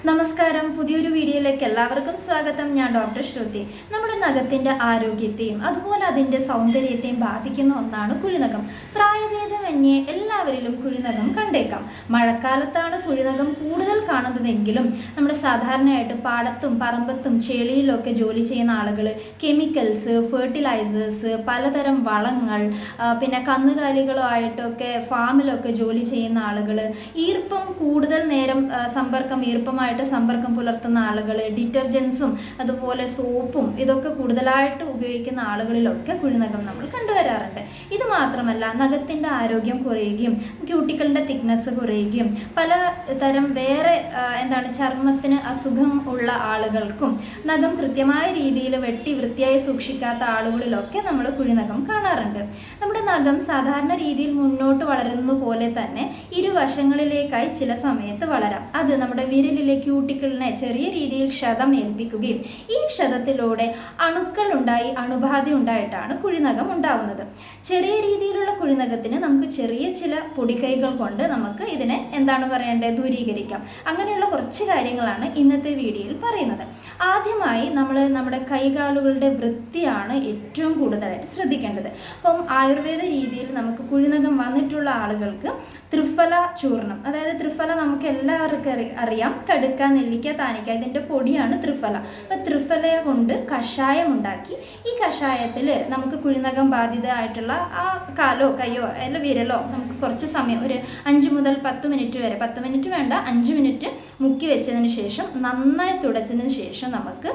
നമസ്കാരം, പുതിയൊരു വീഡിയോയിലേക്ക് എല്ലാവർക്കും സ്വാഗതം. ഞാൻ ഡോക്ടർ ശ്രുതി. നമ്മുടെ നഖത്തിൻ്റെ ആരോഗ്യത്തെയും അതുപോലെ അതിൻ്റെ സൗന്ദര്യത്തെയും ബാധിക്കുന്ന ഒന്നാണ് കുഴിനഖം. പ്രായഭേദമന്യേ എല്ലാവരിലും കുഴിനഖം കണ്ടേക്കാം. മഴക്കാലത്താണ് കുഴിനഖം കൂടുതൽ കാണുന്നതെങ്കിലും നമ്മുടെ സാധാരണയായിട്ട് പാടത്തും പറമ്പത്തും ചെളിയിലൊക്കെ ജോലി ചെയ്യുന്ന ആളുകൾ കെമിക്കൽസ്, ഫെർട്ടിലൈസേഴ്സ്, പലതരം വളങ്ങൾ, പിന്നെ കന്നുകാലികളുമായിട്ടൊക്കെ ഫാമിലൊക്കെ ജോലി ചെയ്യുന്ന ആളുകൾ, ഈർപ്പം കൂടുതൽ നേരം ഈർപ്പമായിട്ട് സമ്പർക്കം പുലർത്തുന്ന ആളുകൾ, ഡിറ്റർജൻസും അതുപോലെ സോപ്പും ഇതൊക്കെ കൂടുതലായിട്ട് ഉപയോഗിക്കുന്ന ആളുകളിലൊക്കെ കുഴിനഖം നമ്മൾ കണ്ടുവരാറുണ്ട്. ഇത് മാത്രമല്ല, നഖത്തിൻ്റെ ആരോഗ്യം കുറയുകയും ക്യൂട്ടിക്കളുടെ തിക്നെസ് കുറയുകയും പലതരം വേറെ ചർമ്മത്തിന് അസുഖം ഉള്ള ആളുകൾക്കും നഖം കൃത്യമായ രീതിയിൽ വെട്ടി വൃത്തിയായി സൂക്ഷിക്കാത്ത ആളുകളിലൊക്കെ നമ്മൾ കുഴിനഖം കാണാറുണ്ട്. നമ്മുടെ നഖം സാധാരണ രീതിയിൽ മുന്നോട്ട് വളരുന്ന പോലെ തന്നെ ഇരുവശങ്ങളിലേക്കായി ചില സമയത്ത് വളരാം. അത് നമ്മുടെ വിരലിലെ ക്യൂട്ടിക്കിളിനെ ചെറിയ രീതിയിൽ ക്ഷതം ഏൽപ്പിക്കുകയും ഈ ക്ഷതത്തിലൂടെ അണുക്കൾ ഉണ്ടായി അണുബാധ ഉണ്ടായിട്ടാണ് കുഴിനഖം ഉണ്ടാവുന്നത്. ചെറിയ രീതിയിലുള്ള കുഴിനഖത്തിന് നമുക്ക് ചെറിയ ചില പൊടിക്കൈകൾ കൊണ്ട് നമുക്ക് ഇതിനെ ദൂരീകരിക്കാം. അങ്ങനെയുള്ള കുറച്ച് കാര്യങ്ങളാണ് ഇന്നത്തെ വീഡിയോയിൽ പറയുന്നത്. ആദ്യമായി നമ്മുടെ കൈകാലുകളുടെ വൃത്തിയാണ് ഏറ്റവും കൂടുതലായിട്ട് ശ്രദ്ധിക്കേണ്ടത്. അപ്പം ആയുർവേദ രീതിയിൽ നമുക്ക് കുഴിനഖം വന്നിട്ടുള്ള ആളുകൾക്ക് ത്രിഫല ചൂർണം, അതായത് ത്രിഫല നമുക്ക് എല്ലാവർക്കും അറിയാം, കടുക്ക, നെല്ലിക്ക, താനിക്ക, ഇതിൻ്റെ പൊടിയാണ് ത്രിഫല. അപ്പം ത്രിഫലയെ കൊണ്ട് കഷായം ഉണ്ടാക്കി ഈ കഷായത്തിൽ നമുക്ക് കുഴിനഖം ബാധിതമായിട്ടുള്ള ആ കാലോ കയ്യോ അല്ല വിരലോ നമുക്ക് കുറച്ച് സമയം, ഒരു 5 മുതൽ 10 മിനിറ്റ് വരെ, 10 മിനിറ്റ് വേണ്ട, 5 മിനിറ്റ് മുക്കി വെച്ചതിന് ശേഷം നന്നായി തുടച്ചതിന് ശേഷം നമുക്ക്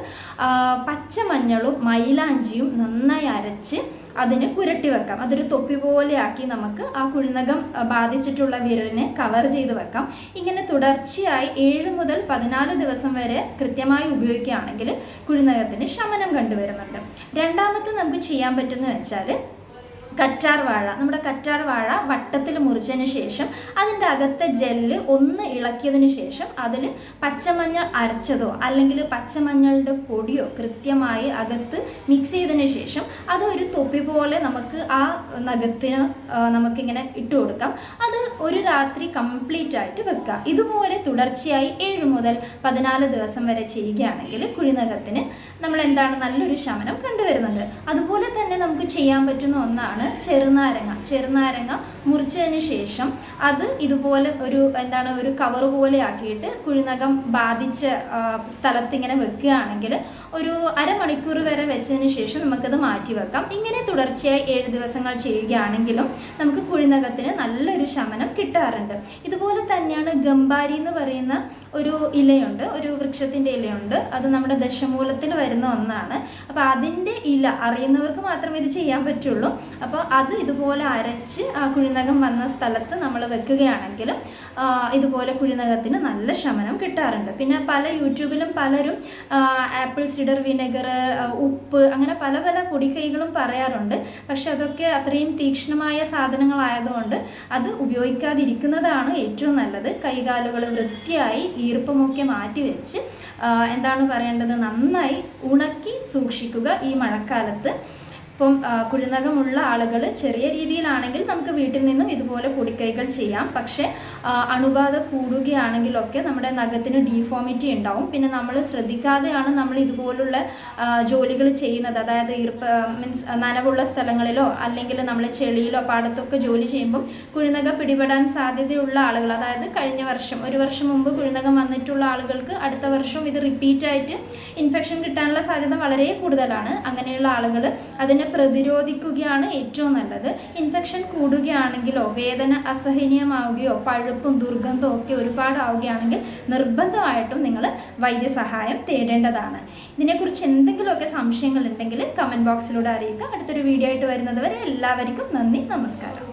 പച്ചമഞ്ഞളും മൈലാഞ്ചിയും നന്നായി അരച്ച് അതിന് പുരട്ടി വെക്കാം. അതൊരു തൊപ്പി പോലെ ആക്കി നമുക്ക് ആ കുഴിനഖം ബാധിച്ചിട്ടുള്ള വിരലിനെ കവർ ചെയ്ത് വെക്കാം. ഇങ്ങനെ തുടർച്ചയായി 7 മുതൽ 14 ദിവസം വരെ കൃത്യമായി ഉപയോഗിക്കുകയാണെങ്കിൽ കുഴിനഖത്തിന് ശമനം കണ്ടുവരുന്നുണ്ട്. രണ്ടാമത്തെ നമുക്ക് ചെയ്യാൻ പറ്റുന്നത് വെച്ചാൽ കറ്റാർ വാഴ. നമ്മുടെ കറ്റാർ വാഴ വട്ടത്തിൽ മുറിച്ചതിന് ശേഷം അതിൻ്റെ അകത്തെ ജെല്ല് ഒന്ന് ഇളക്കിയതിന് ശേഷം അതിൽ പച്ചമഞ്ഞൾ അരച്ചതോ അല്ലെങ്കിൽ പച്ചമഞ്ഞളുടെ പൊടിയോ കൃത്യമായി അകത്ത് മിക്സ് ചെയ്തതിന് ശേഷം അതൊരു തൊപ്പി പോലെ നമുക്ക് ആ നഖത്തിന് നമുക്കിങ്ങനെ ഇട്ട് കൊടുക്കാം. അത് ഒരു രാത്രി കംപ്ലീറ്റ് ആയിട്ട് വെക്കുക. ഇതുപോലെ തുടർച്ചയായി 7 മുതൽ 14 ദിവസം വരെ ചെയ്യുകയാണെങ്കിൽ കുഴിനഖത്തിന് നമ്മൾ നല്ലൊരു ശമനം കണ്ടുവരുന്നുണ്ട്. അതുപോലെ തന്നെ നമുക്ക് ചെയ്യാൻ പറ്റുന്ന ഒന്നാണ് ചെറുനാരങ്ങ മുറിച്ചതിന് ശേഷം അത് ഇതുപോലെ ഒരു കവർ പോലെ ആക്കിയിട്ട് കുഴിനഖം ബാധിച്ച സ്ഥലത്ത് ഇങ്ങനെ വെക്കുകയാണെങ്കിൽ ഒരു അരമണിക്കൂർ വരെ വെച്ചതിന് ശേഷം നമുക്കത് മാറ്റി വെക്കാം. ഇങ്ങനെ തുടർച്ചയായി 7 ദിവസങ്ങൾ ചെയ്യുകയാണെങ്കിലും നമുക്ക് കുഴിനഖത്തിന് നല്ലൊരു ശമനം കിട്ടാറുണ്ട്. ഇതുപോലെ തന്നെയാണ് ഗംബാരി എന്ന് പറയുന്ന ഒരു ഇലയുണ്ട്, ഒരു വൃക്ഷത്തിൻ്റെ ഇലയുണ്ട്. അത് നമ്മുടെ ദശമൂലത്തിൽ വരുന്ന ഒന്നാണ്. അപ്പോൾ അതിൻ്റെ ഇല അറിയുന്നവർക്ക് മാത്രമേ ഇത് ചെയ്യാൻ പറ്റുള്ളൂ. അപ്പോൾ അത് ഇതുപോലെ അരച്ച് ആ കുഴിനഖം വന്ന സ്ഥലത്ത് നമ്മൾ വെക്കുകയാണെങ്കിൽ ഇതുപോലെ കുഴിനഖത്തിന് നല്ല ശമനം കിട്ടാറുണ്ട്. പിന്നെ യൂട്യൂബിലും പലരും ആപ്പിൾ സിഡർ വിനെഗർ, ഉപ്പ്, അങ്ങനെ പല പല പൊടിക്കൈകളും പറയാറുണ്ട്. പക്ഷെ അതൊക്കെ അത്രയും തീക്ഷ്ണമായ സാധനങ്ങളായതുകൊണ്ട് അത് ഉപയോഗിക്കാതിരിക്കുന്നതാണ് ഏറ്റവും നല്ലത്. കൈകാലുകൾ വൃത്തിയായി ഈർപ്പമൊക്കെ മാറ്റി വെച്ച് നന്നായി ഉണക്കി സൂക്ഷിക്കുക ഈ മഴക്കാലത്ത്. ഇപ്പം കുഴിനഖമുള്ള ആളുകൾ ചെറിയ രീതിയിലാണെങ്കിൽ നമുക്ക് വീട്ടിൽ നിന്നും ഇതുപോലെ പൊടിക്കൈകൾ ചെയ്യാം. പക്ഷേ അണുബാധ കൂടുകയാണെങ്കിലൊക്കെ നമ്മുടെ നഖത്തിന് ഡീഫോമിറ്റി ഉണ്ടാവും. പിന്നെ നമ്മൾ ശ്രദ്ധിക്കാതെയാണ് നമ്മൾ ഇതുപോലുള്ള ജോലികൾ ചെയ്യുന്നത്. അതായത് നനവുള്ള സ്ഥലങ്ങളിലോ അല്ലെങ്കിൽ നമ്മൾ ചെളിയിലോ പാടത്തൊക്കെ ജോലി ചെയ്യുമ്പം കുഴിനഖം പിടിപെടാൻ സാധ്യതയുള്ള ആളുകൾ, അതായത് കഴിഞ്ഞ വർഷം, ഒരു വർഷം മുമ്പ് കുഴിനഖം വന്നിട്ടുള്ള ആളുകൾക്ക് അടുത്ത വർഷം ഇത് റിപ്പീറ്റായിട്ട് ഇൻഫെക്ഷൻ കിട്ടാനുള്ള സാധ്യത വളരെ കൂടുതലാണ്. അങ്ങനെയുള്ള ആളുകൾ അതിനെ പ്രതിരോധിക്കുകയാണ് ഏറ്റവും നല്ലത്. ഇൻഫെക്ഷൻ കൂടുകയാണെങ്കിലോ വേദന അസഹനീയമാവുകയോ പഴുപ്പും ദുർഗന്ധവും ഒക്കെ ഒരുപാടാവുകയാണെങ്കിൽ നിർബന്ധമായിട്ടും നിങ്ങൾ വൈദ്യസഹായം തേടേണ്ടതാണ്. ഇതിനെക്കുറിച്ച് എന്തെങ്കിലുമൊക്കെ സംശയങ്ങൾ ഉണ്ടെങ്കിൽ കമൻറ്റ് ബോക്സിലൂടെ അറിയിക്കുക. അടുത്തൊരു വീഡിയോ ആയിട്ട് വരുന്നത് വരെ എല്ലാവർക്കും നന്ദി, നമസ്കാരം.